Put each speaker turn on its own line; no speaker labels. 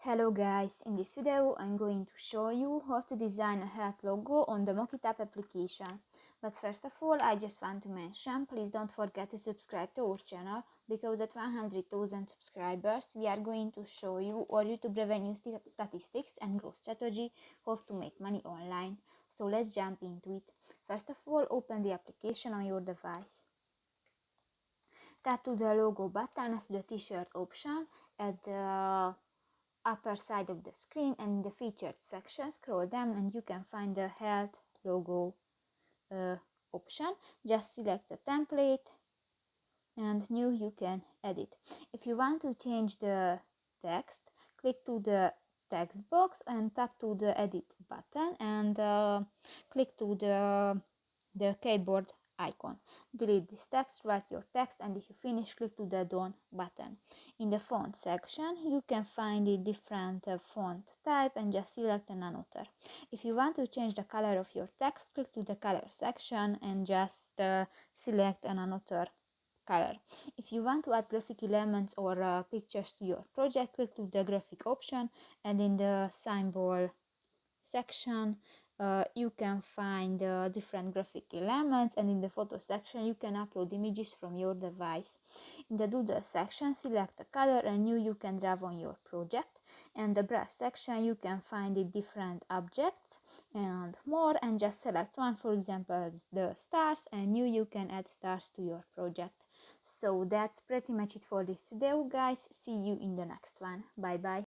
Hello guys, in this video I'm going to show you how to design a health logo on the Mockitup application. But first of all, I just want to mention, please don't forget to subscribe to our channel, because at 100,000 subscribers we are going to show you our YouTube revenue statistics and growth strategy, how to make money online. So let's jump into it. First of all, open the application on your device. Tap to the logo button as the t-shirt option at the upper side of the screen, and in the featured section scroll down and you can find the health logo option. Just select a template and new you can edit. If you want to change the text, click to the text box and tap to the edit button and click to the keyboard icon. Delete this text, write your text, and if you finish, click to the done button. In the font section you can find the different font type and just select another. If you want to change the color of your text, click to the color section and just select another color. If you want to add graphic elements or pictures to your project, click to the graphic option, and in the symbol section you can find different graphic elements, and in the photo section you can upload images from your device. In the doodle section, select a color and new you can draw on your project, and the brush section you can find the different objects and more, and just select one, for example the stars, and new you can add stars to your project. So that's pretty much it for this video guys. See you in the next one. Bye bye.